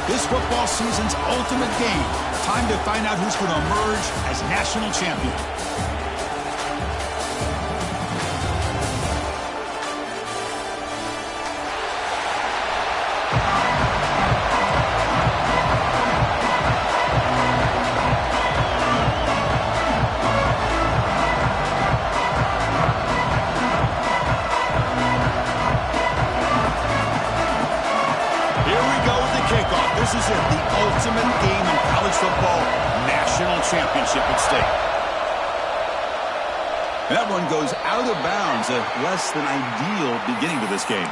This football season's ultimate game. Time to find out who's going to emerge as national champion. This is it, the ultimate game in college football, national championship at stake. That one goes out of bounds, a less than ideal beginning to this game.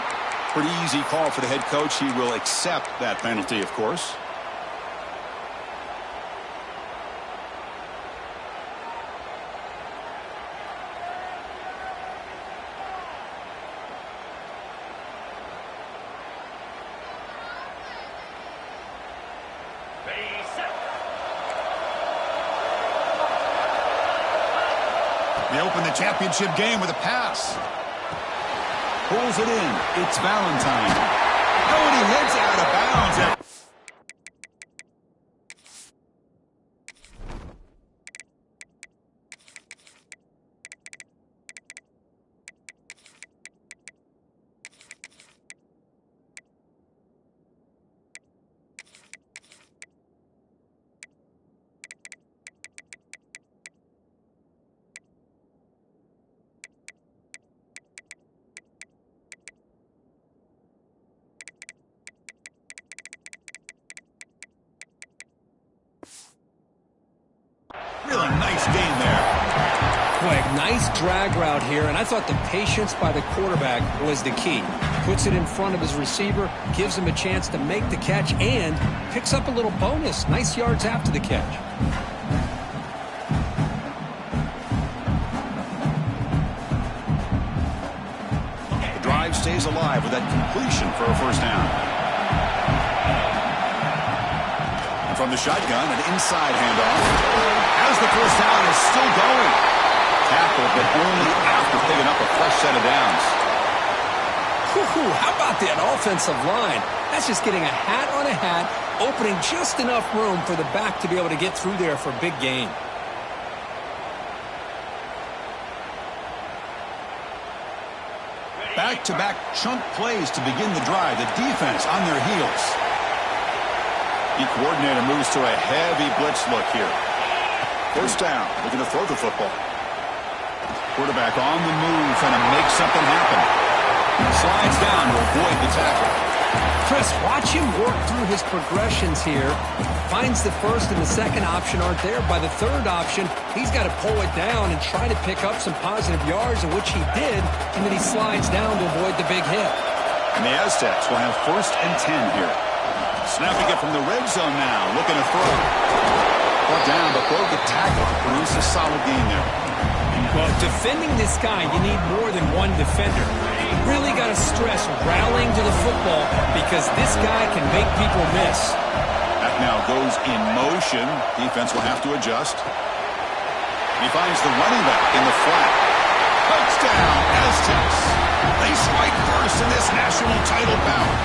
Pretty easy call for the head coach. He will accept that penalty, of course. They open the championship game with a pass. Pulls it in. It's Valentine. Oh, and he heads out of bounds. Really nice game there. Quick, nice drag route here, and I thought the patience by the quarterback was the key. Puts it in front of his receiver, gives him a chance to make the catch, and picks up a little bonus. Nice yards after the catch. The drive stays alive with that completion for a first down. From the shotgun, an inside handoff. As the first down is still going. Tackle, but only after picking up a fresh set of downs. How about that offensive line? That's just getting a hat on a hat, opening just enough room for the back to be able to get through there for a big gain. Back-to-back chunk plays to begin the drive. The defense on their heels. The coordinator moves to a heavy blitz look here. First down, looking to throw the football. Quarterback on the move, trying to make something happen. Slides down to avoid the tackle. Chris, watch him work through his progressions here. Finds the first and the second option aren't there. By the third option, he's got to pull it down and try to pick up some positive yards, of which he did, and then he slides down to avoid the big hit. And the Aztecs will have 1st and 10 here. Snapping it from the red zone now, looking to throw. Brought down, but broke the tackle. Produce a solid gain there. Well, defending this guy, you need more than one defender. You really got to stress rallying to the football because this guy can make people miss. That now goes in motion. Defense will have to adjust. He finds the running back in the flat. Touchdown, Aztecs. They strike first in this national title bout.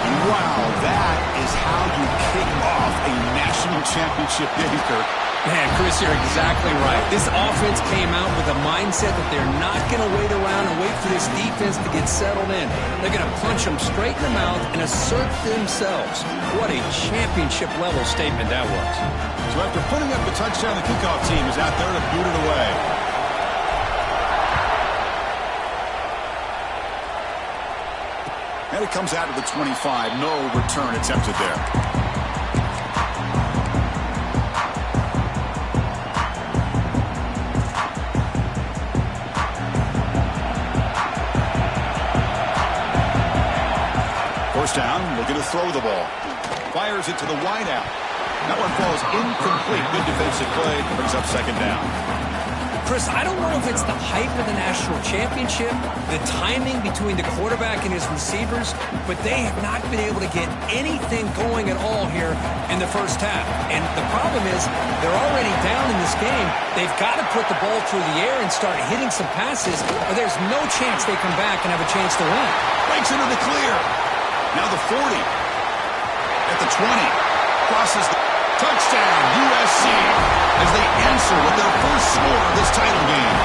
Wow, that is how you kick off a national championship game, Kirk. Man, Chris, you're exactly right. This offense came out with a mindset that they're not going to wait around and wait for this defense to get settled in. They're going to punch them straight in the mouth and assert themselves. What a championship-level statement that was. So after putting up the touchdown, the kickoff team is out there to boot it away. And it comes out of the 25. No return attempted there. First down, looking to throw the ball. Fires it to the wideout. That one falls incomplete. Good defensive play. Brings up second down. Chris, I don't know if it's the hype of the national championship, the timing between the quarterback and his receivers, but they have not been able to get anything going at all here in the first half. And the problem is they're already down in this game. They've got to put the ball through the air and start hitting some passes, or there's no chance they come back and have a chance to win. Breaks into the clear. Now the 40. At at the 20. Crosses the touchdown, USC, as they answer with their first score of this title game.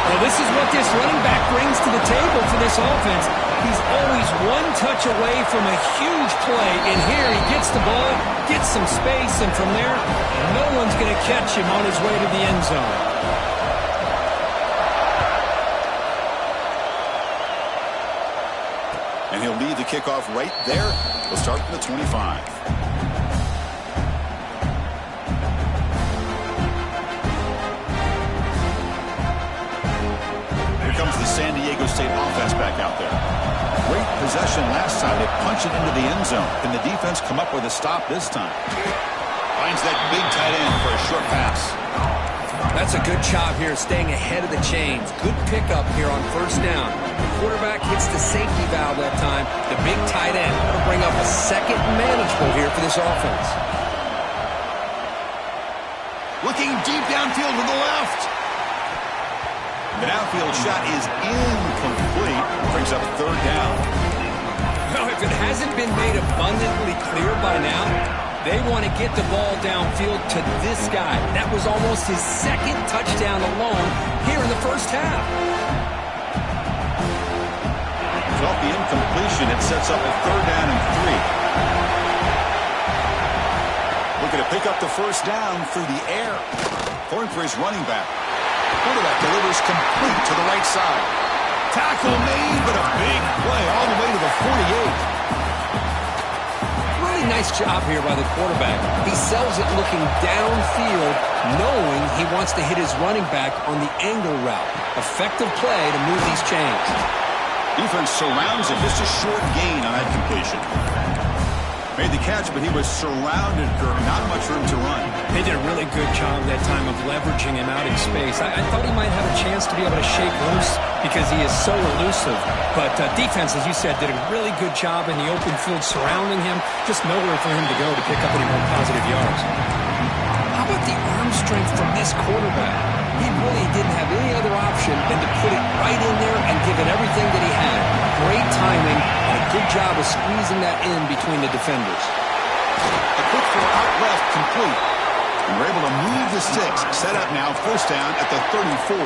Well, this is what this running back brings to the table for this offense. He's always one touch away from a huge play, and here he gets the ball, gets some space, and from there, no one's going to catch him on his way to the end zone. And he'll lead the kickoff right there. We'll start from the 25. San Diego State offense back out there. Great possession last time. They punch it into the end zone. Can the defense come up with a stop this time? Finds that big tight end for a short pass. That's a good job here staying ahead of the chains. Good pickup here on first down. The quarterback hits the safety valve that time. The big tight end will bring up a second manageable here for this offense. Looking deep downfield to the left. The downfield shot is incomplete. Brings up third down. Well, if it hasn't been made abundantly clear by now, they want to get the ball downfield to this guy. That was almost his second touchdown alone here in the first half. Off the incompletion, it sets up a third down and 3. Looking to pick up the first down through the air. Going for his running back. Quarterback delivers complete to the right side. Tackle made, but a big play all the way to the 48. Really nice job here by the quarterback. He sells it looking downfield, knowing he wants to hit his running back on the angle route. Effective play to move these chains. Defense surrounds him. Just a short gain on that completion. Made the catch, but he was surrounded, Kirk. Not much room to run. They did a really good job that time of leveraging him out in space. I thought he might have a chance to be able to shake loose because he is so elusive. But defense, as you said, did a really good job in the open field surrounding him. Just nowhere for him to go to pick up any more positive yards. How about the arm strength from this quarterback? He really didn't have any other option than to put it right in there and give it everything that he had. Great timing and a good job of squeezing that in between the defenders. A quick throw out left, complete. And we're able to move the sticks. Set up now, first down at the 34.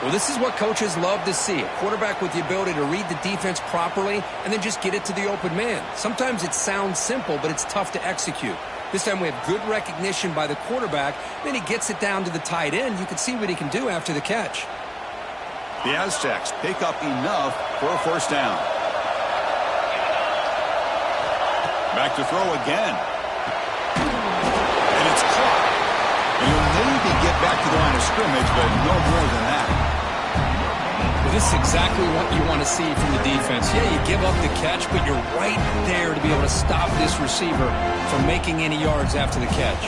Well, this is what coaches love to see. A quarterback with the ability to read the defense properly and then just get it to the open man. Sometimes it sounds simple, but it's tough to execute. This time we have good recognition by the quarterback. Then he gets it down to the tight end. You can see what he can do after the catch. The Aztecs pick up enough for a first down. Back to throw again. And it's caught. And he'll maybe get back to the line of scrimmage, but no more than that. Well, this is exactly what you want to see from the defense. Yeah, you give up the catch, but you're right there to be able to stop this receiver from making any yards after the catch.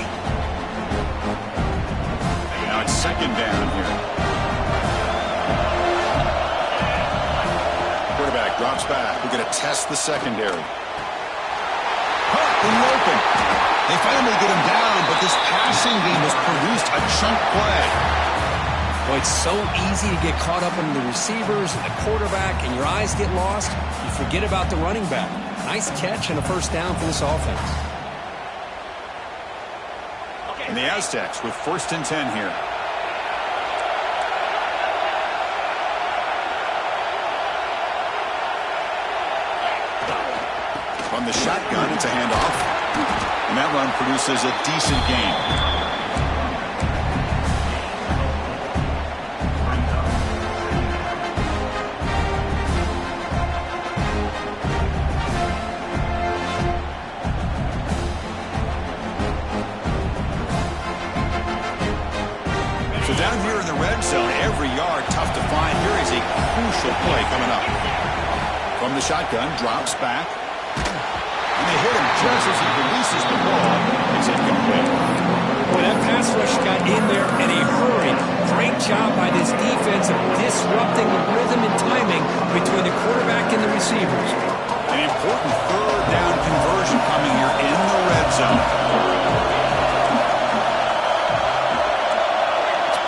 And now it's second down here. Quarterback drops back. We're going to test the secondary. Caught in the open. They finally get him down, but this passing game has produced a chunk play. Well, it's so easy to get caught up in the receivers and the quarterback, and your eyes get lost. You forget about the running back. Nice catch and a first down for this offense. And the Aztecs with first and 10 here. From the shotgun, it's a handoff. And that run produces a decent gain. So down here in the red zone, every yard tough to find. Here is a crucial play coming up. From the shotgun, drops back. And they hit him just as he releases the ball. It's incomplete. Boy, that pass rush got in there in a hurry. Great job by this defense of disrupting the rhythm and timing between the quarterback and the receivers. An important third down conversion coming here in the red zone.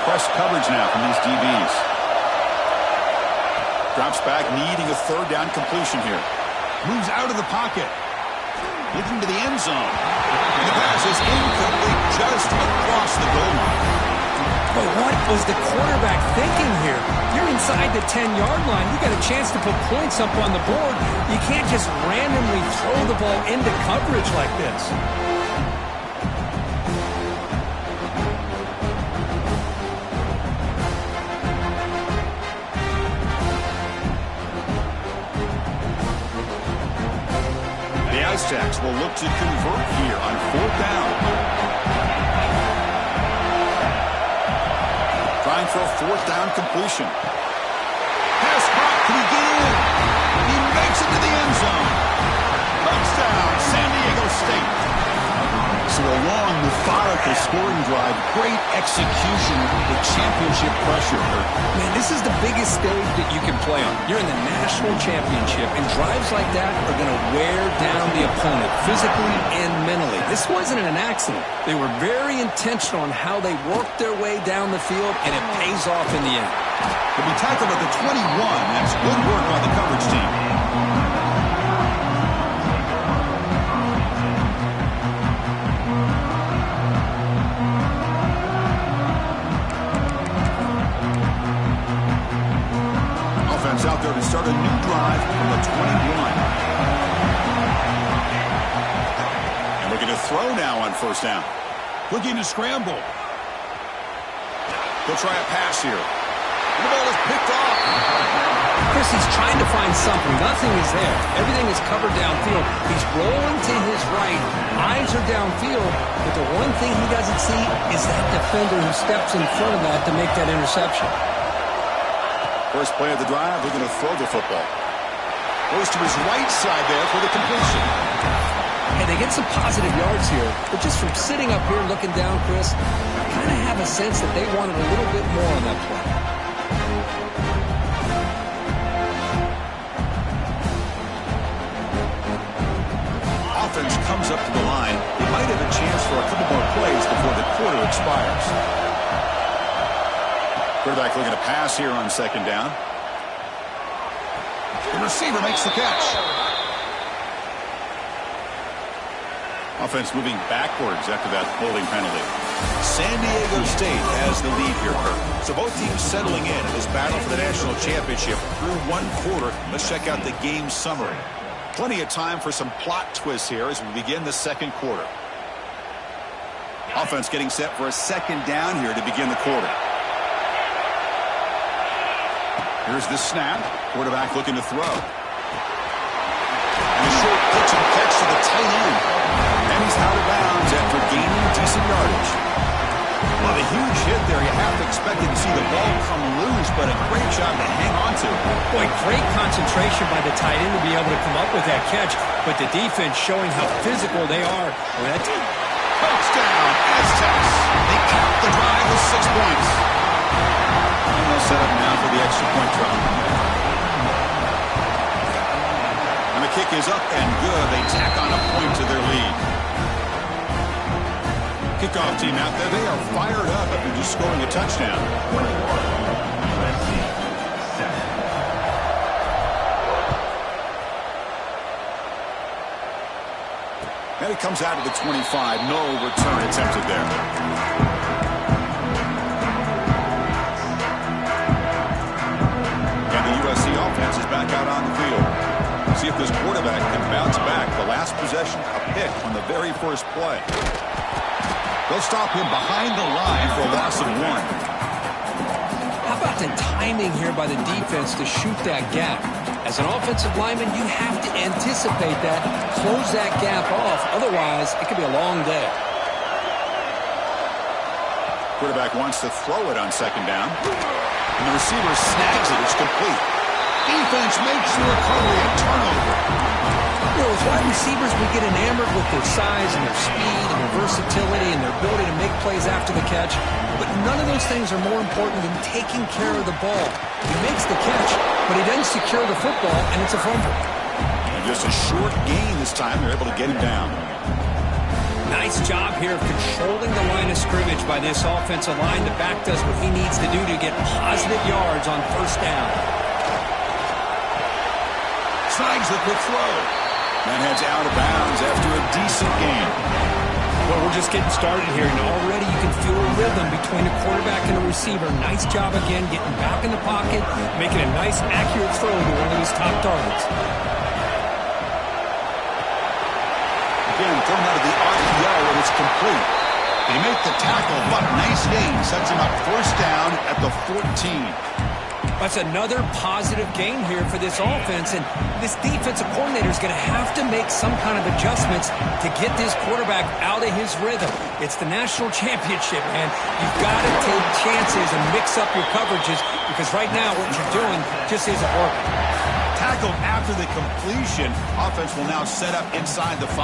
Press coverage now from these DBs. Drops back, needing a third down completion here. Moves out of the pocket. looking to the end zone. And the pass is incomplete just across the goal line. But what was the quarterback thinking here? You're inside the 10-yard line. You got a chance to put points up on the board. You can't just randomly throw the ball into coverage like this. The Aztecs will look to convert here on 4th down. Trying for a 4th down completion. Pass caught. Can he get in? He makes it to the end zone. Touchdown, San Diego State. So a long, methodical scoring drive. Great execution with championship pressure. Man, this is the biggest stage that you can play on. You're in the national championship, and drives like that are going to wear down the opponent physically and mentally. This wasn't an accident. They were very intentional on how they worked their way down the field, and it pays off in the end. He'll be tackled at the 21. That's good work on the coverage team. Out there to start a new drive from the 21. And we're going to throw now on 1st down. Looking to scramble. He'll try a pass here. And the ball is picked off. Chris, he's trying to find something. Nothing is there. Everything is covered downfield. He's rolling to his right. Eyes are downfield. But the one thing he doesn't see is that defender who steps in front of that to make that interception. First play of the drive, they're going to throw the football. Goes to his right side there for the completion. Hey, they get some positive yards here, but just from sitting up here looking down, Chris, I kind of have a sense that they wanted a little bit more on that play. Offense comes up to the line. They might have a chance for a couple more plays before the quarter expires. Quarterback looking to pass here on 2nd down. The receiver makes the catch. Offense moving backwards after that holding penalty. San Diego State has the lead here, Kirk. So both teams settling in this battle for the national championship through 1 quarter. Let's check out the game summary. Plenty of time for some plot twists here as we begin the 2nd quarter. Offense getting set for a 2nd down here to begin the quarter. Here's the snap. Quarterback looking to throw. And a short pitch and catch to the tight end. And he's out of bounds after gaining decent yardage. Well, a huge hit there. You have to expect to see the ball come loose, but a great job to hang on to. Boy, great concentration by the tight end to be able to come up with that catch, but the defense showing how physical they are. Touchdown, Aztecs. They cap the drive with 6 points. And they'll set up now for the extra point try. And the kick is up and good. They tack on a point to their lead. Kickoff team out there. They are fired up after just scoring a touchdown. And it comes out of the 25. No return attempted there. USC offense is back out on the field. See if this quarterback can bounce back. The last possession, a pick on the very first play. They'll stop him behind the line for a loss of 1. How about the timing here by the defense to shoot that gap? As an offensive lineman, you have to anticipate that, close that gap off. Otherwise, it could be a long day. Quarterback wants to throw it on 2nd down. And the receiver snags it. It's complete. Defense makes the recovery and turnover. You know, as wide receivers, we get enamored with their size and their speed and their versatility and their ability to make plays after the catch. But none of those things are more important than taking care of the ball. He makes the catch, but he doesn't secure the football, and it's a fumble. And just a short gain this time. They're able to get him down. Nice job here of controlling the line of scrimmage by this offensive line. The back does what he needs to do to get positive yards on 1st down. Snags the quick throw. And heads out of bounds after a just getting started here, and already you can feel a rhythm between the quarterback and the receiver. Nice job again getting back in the pocket, making a nice, accurate throw to one of his top targets. Again, thrown out of the RPO, and it's complete. They make the tackle, but nice gain. Sets him up first down at the 14. That's another positive gain here for this offense, and this defensive coordinator is going to have to make some kind of adjustments to get this quarterback out of his rhythm. It's the national championship, man. You've got to take chances and mix up your coverages, because right now what you're doing just isn't working. Tackled after the completion. Offense will now set up inside the 5.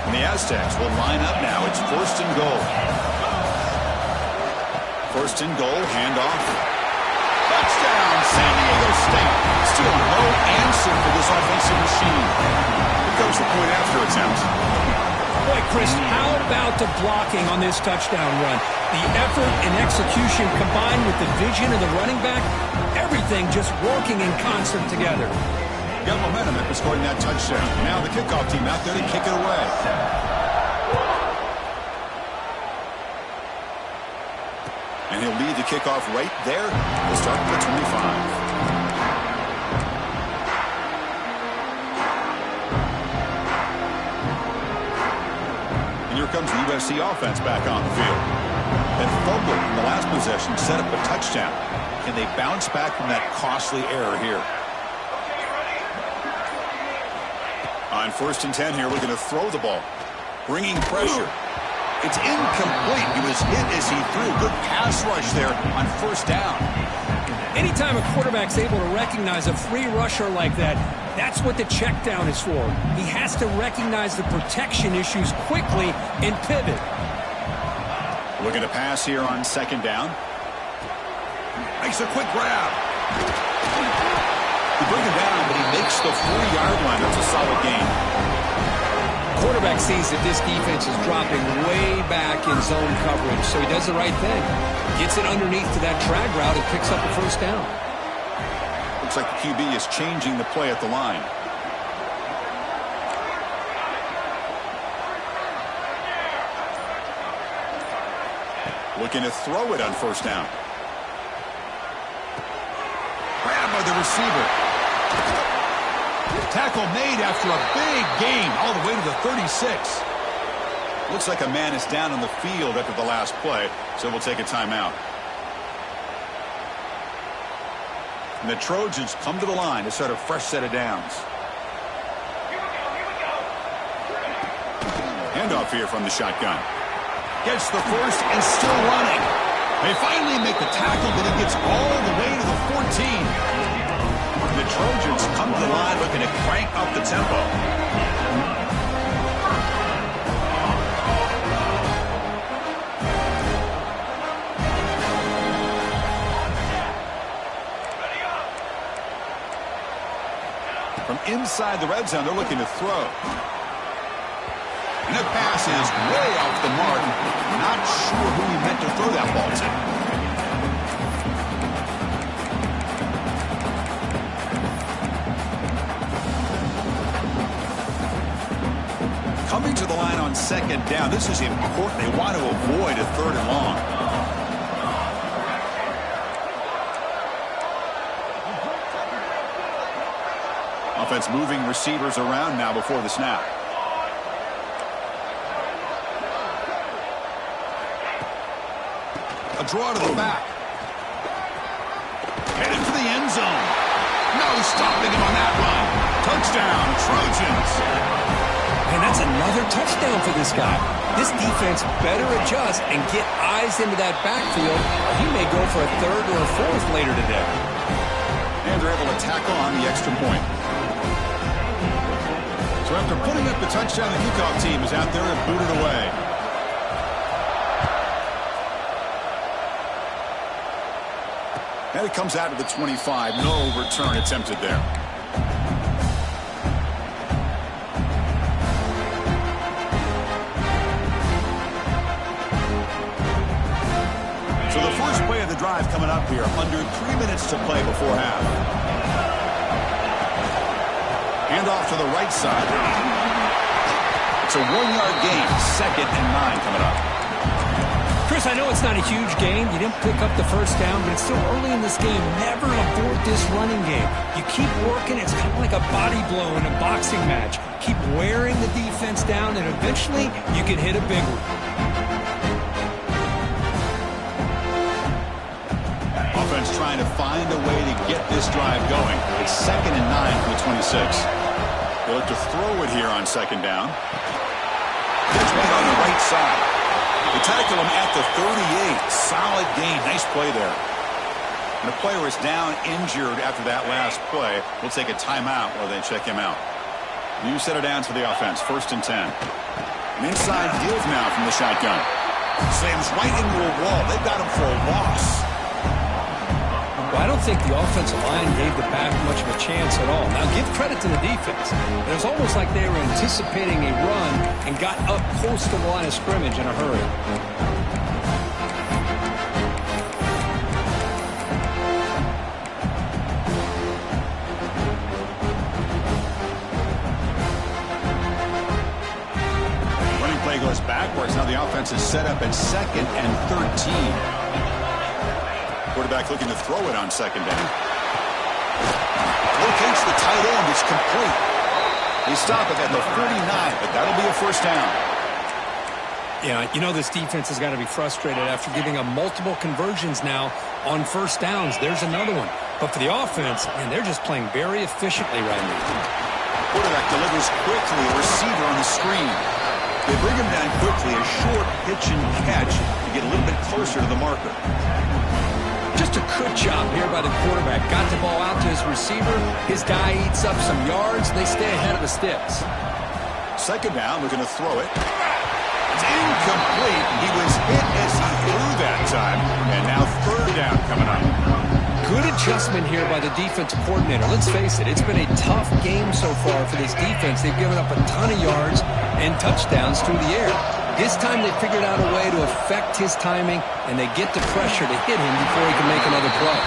And the Aztecs will line up now. It's first and goal. First and goal, handoff. Touchdown, San Diego State. Still no answer for this offensive machine. Here comes the point after attempt. Boy, Chris, how about the blocking on this touchdown run? The effort and execution combined with the vision of the running back, everything just working in concert together. Got momentum after scoring that touchdown. Now the kickoff team out there to kick it away. And he'll lead the kickoff right there. We'll start at the 25. Here comes the USC offense back on the field. That fumble in the last possession set up a touchdown. Can they bounce back from that costly error here? On first and 10 here, we're going to throw the ball. Bringing pressure. It's incomplete. He was hit as he threw. Good pass rush there on first down. Anytime a quarterback's able to recognize a free rusher like that, that's what the check down is for. He has to recognize the protection issues quickly and pivot. Looking to pass here on second down. Makes a quick grab. They bring him down, but he makes the 4-yard line. That's a solid gain. Quarterback sees that this defense is dropping way back in zone coverage, so he does the right thing. Gets it underneath to that drag route and picks up a first down. Looks like the QB is changing the play at the line. Looking to throw it on first down. Grabbed by the receiver. Tackle made after a big gain all the way to the 36. Looks like a man is down on the field after the last play, so we'll take a timeout. And the Trojans come to the line to start a fresh set of downs. Handoff here from the shotgun. Gets the first and still running. They finally make the tackle, but it gets all the way to the 14. The Trojans come to the line looking to crank up the tempo. From inside the red zone, they're looking to throw. And the pass is way off the mark. Not sure who he meant to throw that ball to. Coming to the line on second down. This is important. They want to avoid a third and long. Offense moving receivers around now before the snap. A draw to the back. Headed for the end zone. No stopping him on that run. Touchdown, Trojans. And that's another touchdown for this guy. This defense better adjust and get eyes into that backfield. He may go for a third or a fourth later today. And they're able to tackle on the extra point. So after putting up the touchdown, the kickoff team is out there and booted away. And it comes out of the 25. No return attempted there. So the first play of the drive coming up here. Under 3 minutes to play before half. Hand off to the right side. It's a 1-yard gain. 2nd and 9 coming up. Chris, I know it's not a huge gain. You didn't pick up the first down, but it's still early in this game. Never abort this running game. You keep working. It's kind of like a body blow in a boxing match. Keep wearing the defense down, and eventually you can hit a big one. Offense trying to find a way to get this drive going. It's 2nd and 9 from the 26. They look to throw it here on 2nd down. Pitch made on the right side. They tackle him at the 38. Solid gain. Nice play there. And the player is down injured after that last play. We'll take a timeout while they check him out. New set it down to the offense. 1st and 10. An inside give now from the shotgun. Slams right into a wall. They've got him for a loss. Well, I don't think the offensive line gave the back much of a chance at all. Now, give credit to the defense. It was almost like they were anticipating a run and got up close to the line of scrimmage in a hurry. Running play goes backwards. Now the offense is set up at 2nd and 13. Quarterback looking to throw it on 2nd down. Locates the tight end. It's complete. They stop it at the 49, but that'll be a 1st down. Yeah, you know this defense has got to be frustrated after giving up multiple conversions now on 1st downs. There's another one. But for the offense, man, they're just playing very efficiently right now. Quarterback delivers quickly. A receiver on the screen. They bring him down quickly. A short pitch and catch to get a little bit closer to the marker. Just a good job here by the quarterback. Got the ball out to his receiver. His guy eats up some yards. They stay ahead of the sticks. 2nd down, looking to throw it. It's incomplete. He was hit as he threw that time. And now 3rd down coming up. Good adjustment here by the defensive coordinator. Let's face it, it's been a tough game so far for this defense. They've given up a ton of yards and touchdowns through the air. This time they figured out a way to affect his timing, and they get the pressure to hit him before he can make another play.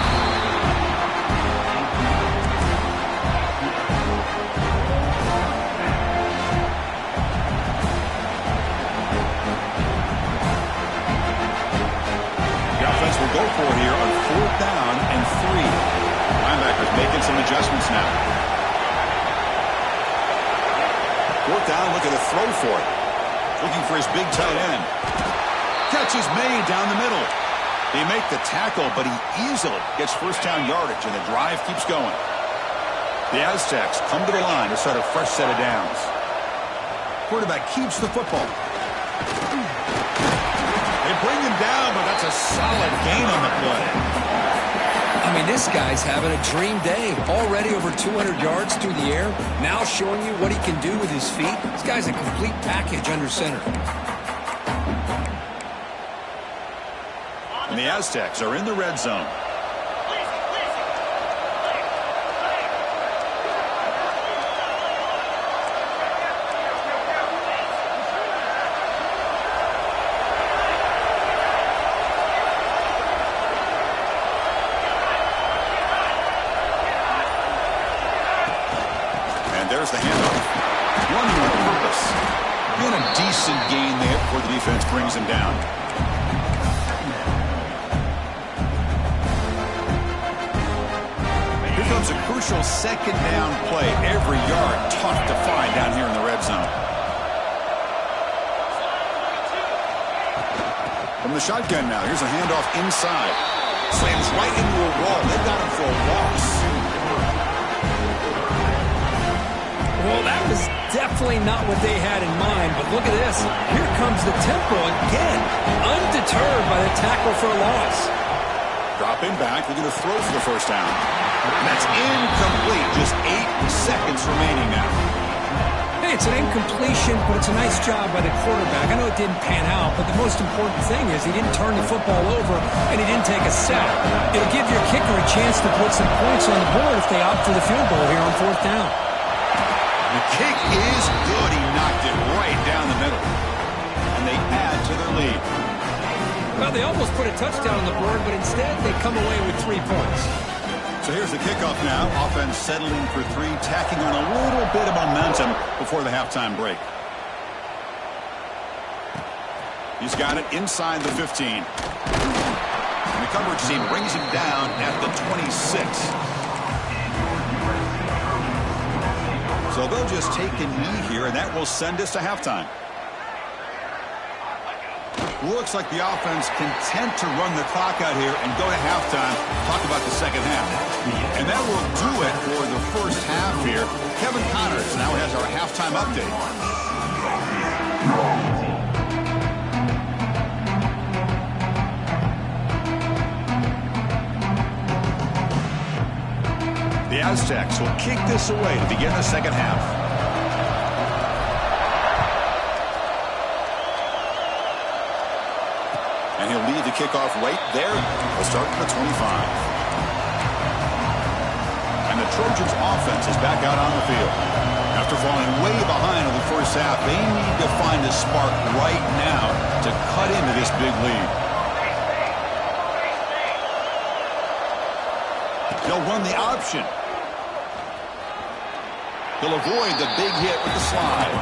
The offense will go for it here on 4th down and 3. Linebackers making some adjustments now. 4th down, looking to throw for it. Looking for his big tight end. Catch is made down the middle. They make the tackle, but he easily gets 1st down yardage, and the drive keeps going. The Aztecs come to the line to start a fresh set of downs. Quarterback keeps the football. They bring him down, but that's a solid gain on the play. I mean, this guy's having a dream day. Already over 200 yards through the air. Now showing you what he can do with his feet. This guy's a complete package under center. And the Aztecs are in the red zone. There's the handoff. Running with purpose. And a decent gain there before the defense brings him down. Here comes a crucial 2nd down play. Every yard tough to find down here in the red zone. From the shotgun now. Here's a handoff inside. Slams right into a wall. They've got him for a loss. Well, that was definitely not what they had in mind, but look at this. Here comes the tempo again, undeterred by the tackle for a loss. Dropping back, they're going to throw for the 1st down. And that's incomplete. Just 8 seconds remaining now. Hey, it's an incompletion, but it's a nice job by the quarterback. I know it didn't pan out, but the most important thing is he didn't turn the football over and he didn't take a sack. It'll give your kicker a chance to put some points on the board if they opt for the field goal here on 4th down. The kick is good. He knocked it right down the middle. And they add to their lead. Well, they almost put a touchdown on the board, but instead they come away with 3 points. So here's the kickoff now. Offense settling for 3, tacking on a little bit of momentum before the halftime break. He's got it inside the 15. And the coverage team brings him down at the 26. So they'll just take a knee here, and that will send us to halftime. Looks like the offense content to run the clock out here and go to halftime. Talk about the second half. And that will do it for the first half here. Kevin Connors now has our halftime update. The Aztecs will kick this away to begin the second half. And he'll lead the kickoff right there. We'll start from the 25. And the Trojans offense is back out on the field. After falling way behind in the first half, they need to find a spark right now to cut into this big lead. They'll run the option. He'll avoid the big hit with the slide.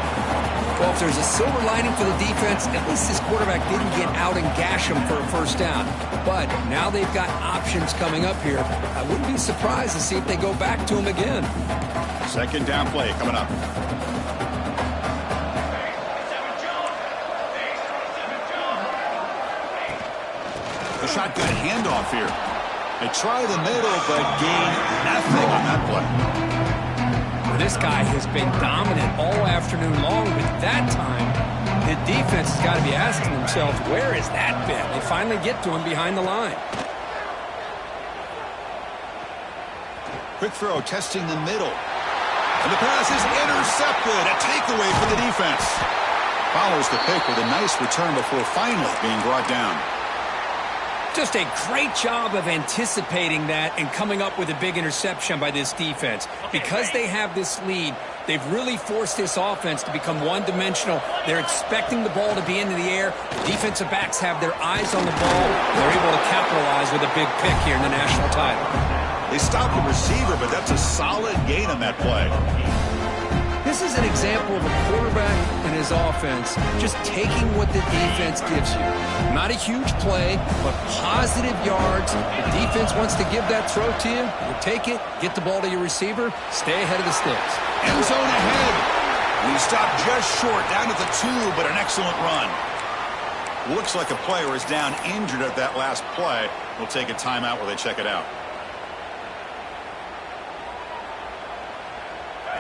Well, if there's a silver lining for the defense, at least this quarterback didn't get out and gash him for a first down. But now they've got options coming up here. I wouldn't be surprised to see if they go back to him again. Second down play coming up. The shotgun handoff here. They try the middle, but gain nothing on that play. This guy has been dominant all afternoon long, but that time, the defense has got to be asking themselves, where has that been? They finally get to him behind the line. Quick throw, testing the middle. And the pass is intercepted. A takeaway for the defense. Follows the pick with a nice return before finally being brought down. Just a great job of anticipating that and coming up with a big interception by this defense. Because they have this lead, they've really forced this offense to become one-dimensional. They're expecting the ball to be into the air. The defensive backs have their eyes on the ball. They're able to capitalize with a big pick here in the national title. They stopped the receiver, but that's a solid gain on that play. This is an example of a quarterback and his offense just taking what the defense gives you. Not a huge play, but positive yards. The defense wants to give that throw to you. You take it, get the ball to your receiver, stay ahead of the sticks. End zone ahead. We stopped just short, down at the 2, but an excellent run. Looks like a player is down injured at that last play. We'll take a timeout while they check it out.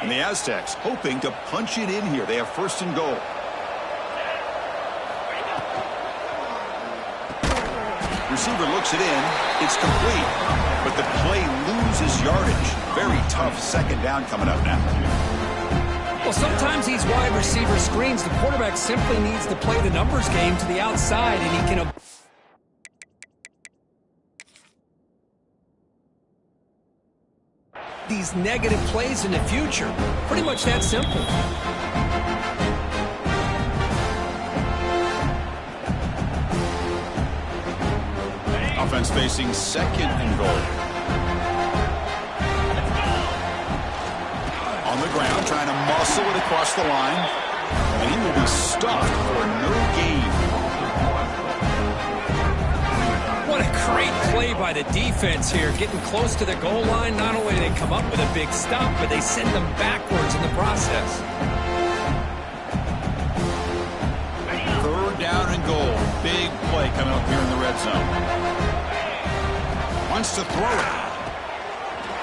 And the Aztecs hoping to punch it in here. They have first and goal. Receiver looks it in. It's complete. But the play loses yardage. Very tough second down coming up now. Well, sometimes these wide receiver screens, the quarterback simply needs to play the numbers game to the outside, and he can... these negative plays in the future. Pretty much that simple. Offense facing second and goal. On the ground, trying to muscle it across the line. And he will be stuffed for no gain. What a great play by the defense here. Getting close to the goal line, not only do they come up with a big stop, but they send them backwards in the process. Third down and goal. Big play coming up here in the red zone. Wants to throw it.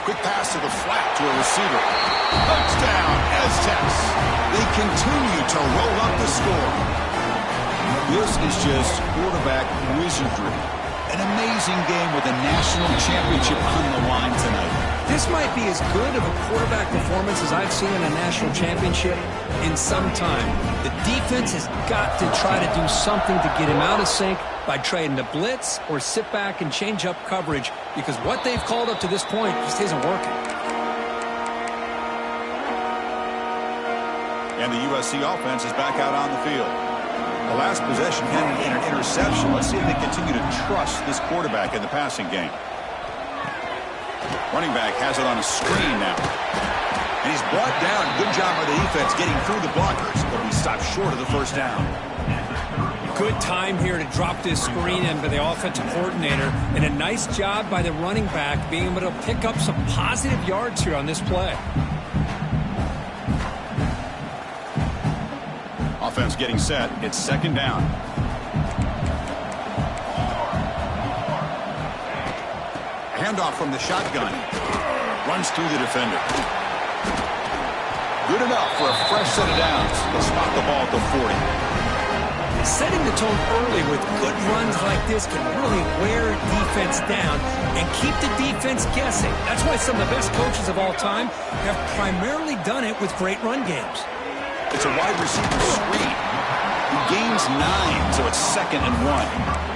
Quick pass to the flat to a receiver. Touchdown, Aztecs. They continue to roll up the score. This is just quarterback wizardry. An amazing game with a national championship on the line tonight. This might be as good of a quarterback performance as I've seen in a national championship in some time. The defense has got to try to do something to get him out of sync by trying to blitz or sit back and change up coverage, because what they've called up to this point just isn't working. And the USC offense is back out on the field. The last possession ended in an interception. Let's see if they continue to trust this quarterback in the passing game. Running back has it on a screen now. And he's brought down. Good job by the defense getting through the blockers. But we stopped short of the first down. Good time here to drop this screen in by the offensive coordinator, and a nice job by the running back being able to pick up some positive yards here on this play. Offense getting set. It's second down. Handoff from the shotgun. Runs through the defender. Good enough for a fresh set of downs. They'll spot the ball at the 40. Setting the tone early with good runs like this can really wear defense down and keep the defense guessing. That's why some of the best coaches of all time have primarily done it with great run games. It's a wide receiver screen. He gains 9, so it's 2nd and 1.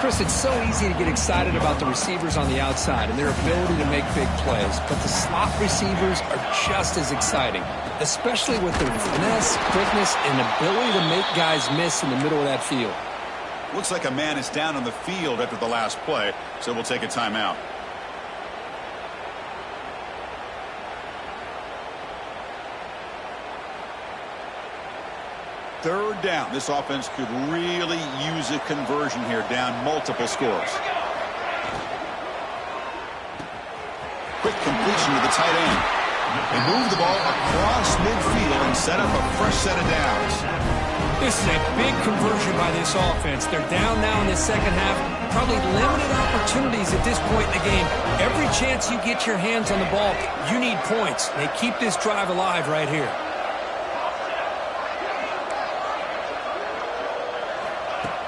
Chris, it's so easy to get excited about the receivers on the outside and their ability to make big plays, but the slot receivers are just as exciting, especially with their finesse, quickness, and ability to make guys miss in the middle of that field. Looks like a man is down on the field after the last play, so we'll take a timeout. Third down. This offense could really use a conversion here, down multiple scores. Quick completion to the tight end. They move the ball across midfield and set up a fresh set of downs. This is a big conversion by this offense. They're down now in the second half. Probably limited opportunities at this point in the game. Every chance you get your hands on the ball, you need points. They keep this drive alive right here.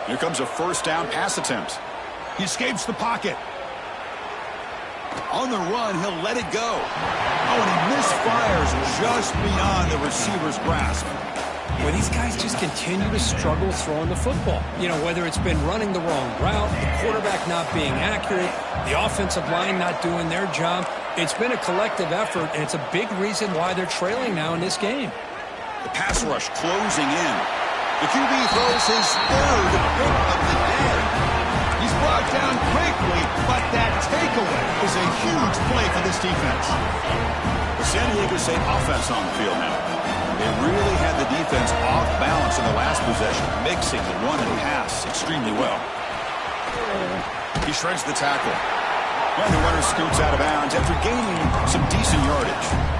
Here comes a first down pass attempt. He escapes the pocket. On the run, he'll let it go. Oh, and he misfires just beyond the receiver's grasp. Well, these guys just continue to struggle throwing the football. You know, whether it's been running the wrong route, the quarterback not being accurate, the offensive line not doing their job. It's been a collective effort, and it's a big reason why they're trailing now in this game. The pass rush closing in. The QB throws his third pick of the day. He's brought down quickly, but that takeaway is a huge play for this defense. The San Diego State offense on the field now. They really had the defense off balance in the last possession, mixing the run and pass extremely well. He shreds the tackle. And the runner scoots out of bounds after gaining some decent yardage.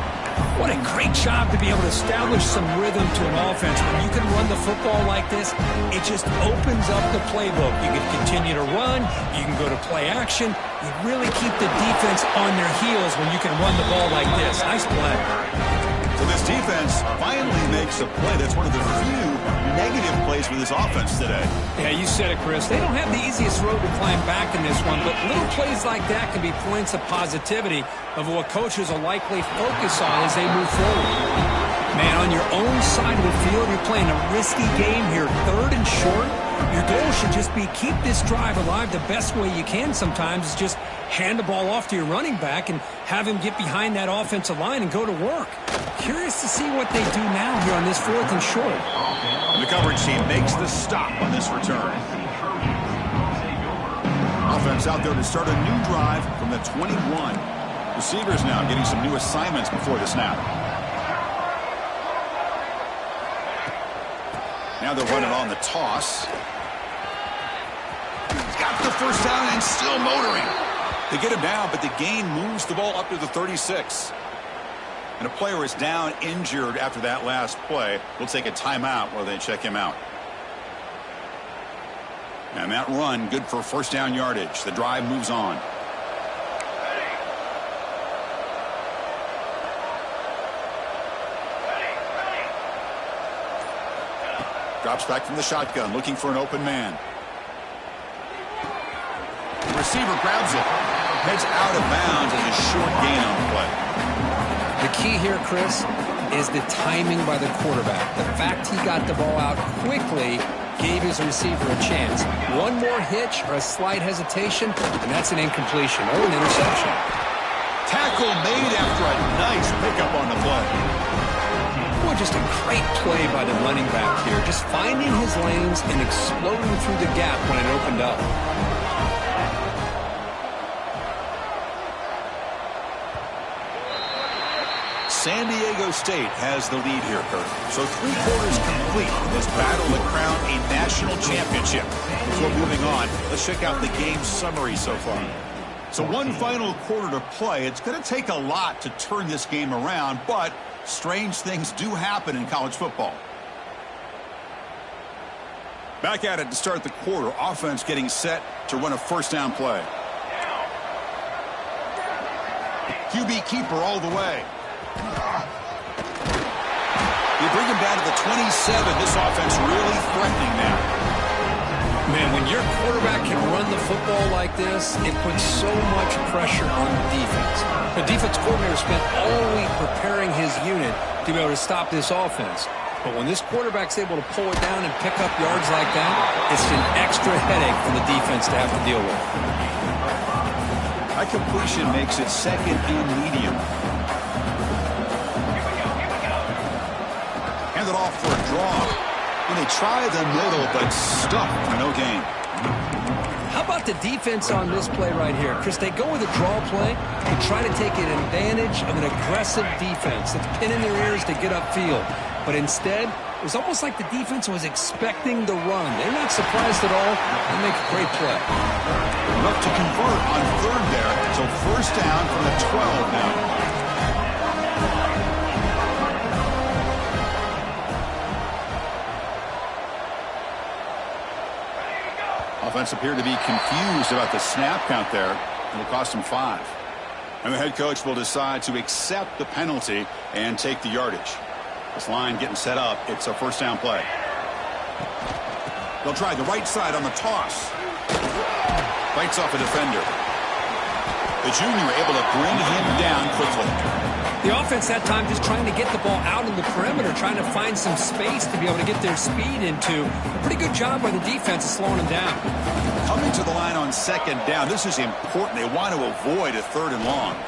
What a great job to be able to establish some rhythm to an offense. When you can run the football like this, it just opens up the playbook. You can continue to run. You can go to play action. You really keep the defense on their heels when you can run the ball like this. Nice play. So this defense finally makes a play. That's one of the few negative plays for this offense today. Yeah, you said it, Chris. They don't have the easiest road to climb back in this one, but little plays like that can be points of positivity of what coaches will likely focus on as they move forward. Man, on your own side of the field, you're playing a risky game here, 3rd and short. Your goal should just be keep this drive alive the best way you can sometimes is just hand the ball off to your running back and have him get behind that offensive line and go to work. Curious to see what they do now here on this 4th and short. The coverage team makes the stop on this return. Offense out there to start a new drive from the 21. Receivers now getting some new assignments before the snap. Now they're running on the toss. Got the first down and still motoring. They get him down, but the gain moves the ball up to the 36. And a player is down injured after that last play. We'll take a timeout while they check him out. And that run, good for first down yardage. The drive moves on. Drops back from the shotgun, looking for an open man. The receiver grabs it. Heads out of bounds as a short gain on the play. The key here, Chris, is the timing by the quarterback. The fact he got the ball out quickly gave his receiver a chance. One more hitch or a slight hesitation, and that's an incompletion or an interception. Tackle made after a nice pickup on the play. Well, just a great play by the running back here. Just finding his lanes and exploding through the gap when it opened up. San Diego State has the lead here, Kurt. So 3 quarters complete in this battle to crown a national championship. Before moving on, let's check out the game summary so far. So one final quarter to play. It's going to take a lot to turn this game around, but strange things do happen in college football. Back at it to start the quarter. Offense getting set to run a first down play. QB keeper all the way. You bring him down to the 27. This offense really threatening now. Man, when your quarterback can run the football like this, it puts so much pressure on the defense. The defense coordinator spent all week preparing his unit to be able to stop this offense. But when this quarterback's able to pull it down and pick up yards like that, it's an extra headache for the defense to have to deal with. That completion makes it second and medium. Hand it off for a draw. And they try the middle, but stuck for no gain. How about the defense on this play right here? Chris, they go with a draw play and try to take an advantage of an aggressive defense that's pinning their ears to get upfield. But instead, it was almost like the defense was expecting the run. They're not surprised at all. They make a great play. Enough to convert on third there. So first down from the 12 now. Offense appeared to be confused about the snap count there. It'll cost him 5. And the head coach will decide to accept the penalty and take the yardage. This line getting set up. It's a first down play. They'll try the right side on the toss. Bites off a defender. The junior able to bring him down quickly. The offense that time just trying to get the ball out in the perimeter, trying to find some space to be able to get their speed into. A pretty good job by the defense of slowing them down. Coming to the line on second down. This is important. They want to avoid a third and long.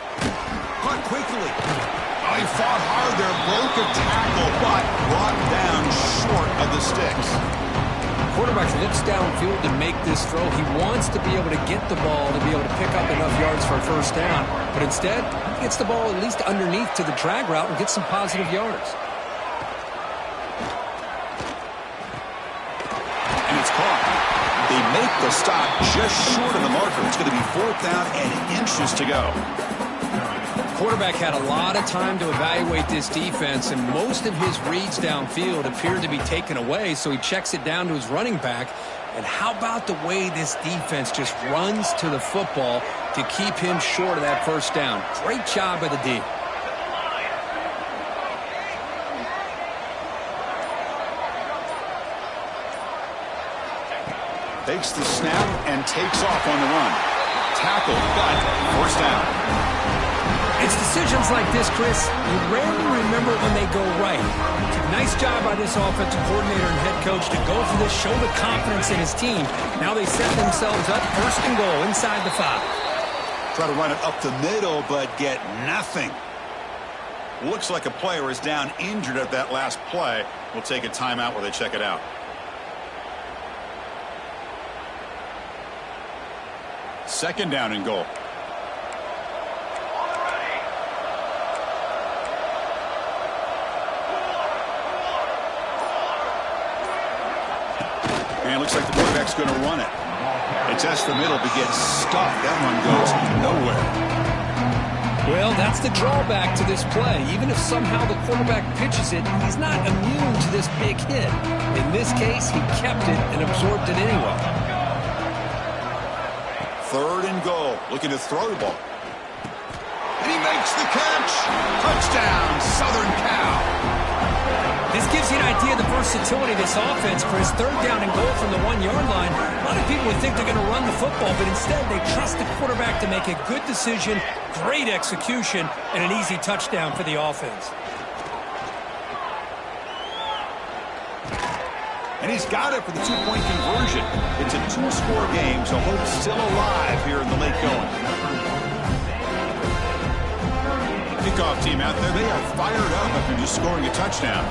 Caught quickly. Oh, he fought hard there. Broke a tackle, but brought down short of the sticks. Quarterback looks downfield to make this throw. He wants to be able to get the ball to be able to pick up enough yards for a first down. But instead, he gets the ball at least underneath to the drag route and gets some positive yards. And it's caught. They make the stop just short of the marker. It's going to be fourth down and inches to go. Quarterback had a lot of time to evaluate this defense, and most of his reads downfield appeared to be taken away, so he checks it down to his running back. And how about the way this defense just runs to the football to keep him short of that first down? Great job by the D. Takes the snap and takes off on the run. Tackle, but first down. It's decisions like this, Chris, you rarely remember when they go right. Nice job by this offensive coordinator and head coach to go for this, show the confidence in his team. Now they set themselves up first and goal inside the 5. Try to run it up the middle, but get nothing. Looks like a player is down injured at that last play. We'll take a timeout where they check it out. Second down and goal. And it looks like the quarterback's going to run it. It tests the middle, but gets stuck. That one goes nowhere. Well, that's the drawback to this play. Even if somehow the quarterback pitches it, he's not immune to this big hit. In this case, he kept it and absorbed it anyway. Third and goal. Looking to throw the ball. And he makes the catch. Touchdown, Southern Cal. This gives you an idea of the versatility of this offense, Chris. Third down and goal from the 1-yard line. A lot of people would think they're going to run the football, but instead they trust the quarterback to make a good decision, great execution, and an easy touchdown for the offense. And he's got it for the two-point conversion. It's a two-score game, so hope's still alive here in the late going. Kickoff team out there, they are fired up after just scoring a touchdown.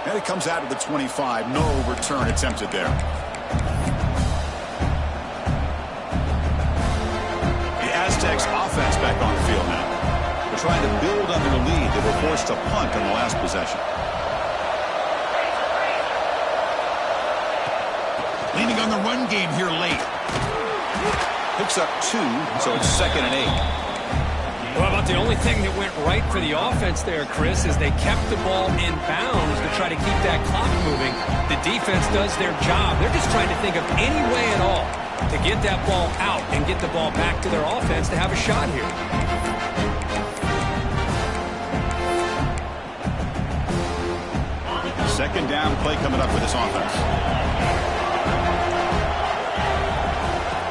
And it comes out of the 25. No return attempted there. Aztecs offense back on the field now. They're trying to build on their lead. They were forced to punt on the last possession. Leaning on the run game here late. Picks up 2, so it's 2nd and 8. Well, about the only thing that went right for the offense there, Chris, is they kept the ball in bounds to try to keep that clock moving. The defense does their job. They're just trying to think of any way at all to get that ball out and get the ball back to their offense to have a shot here. Second down play coming up for this offense.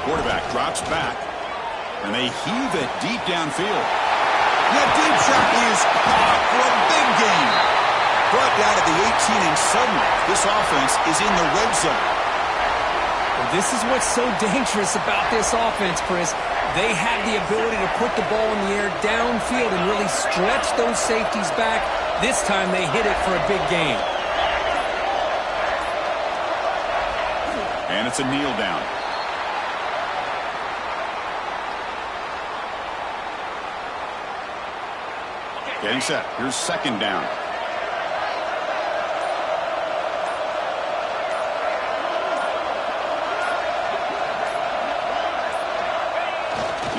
Quarterback drops back, and they heave it deep downfield. That deep shot is caught for a big gain. Brought down at the 18, and suddenly this offense is in the red zone. Well, this is what's so dangerous about this offense, Chris. They have the ability to put the ball in the air downfield and really stretch those safeties back. This time they hit it for a big gain. And it's a kneel down. Getting set. Here's second down.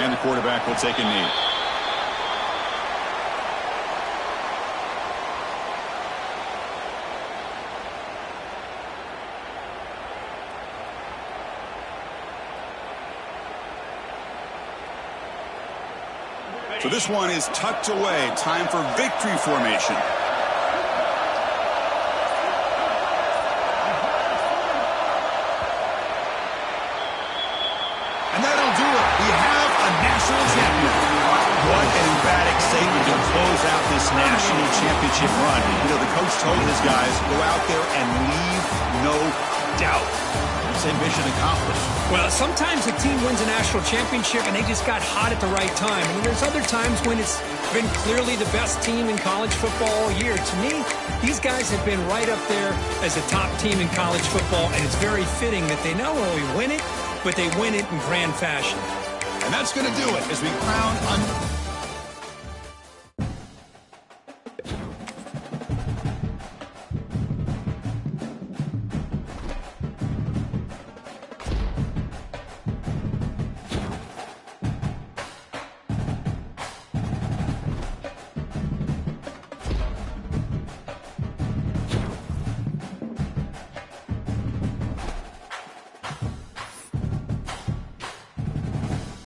And the quarterback will take a knee. So this one is tucked away. Time for victory formation. And that'll do it. We have a national champion. What an emphatic statement to close out this national championship run. You know, the coach told his guys, go out there and leave no doubt. Say mission accomplished. Well, sometimes a team wins a national championship and they just got hot at the right time. And there's other times when it's been clearly the best team in college football all year. To me, these guys have been right up there as a top team in college football, and it's very fitting that they not only win it, but they win it in grand fashion. And that's going to do it as we crown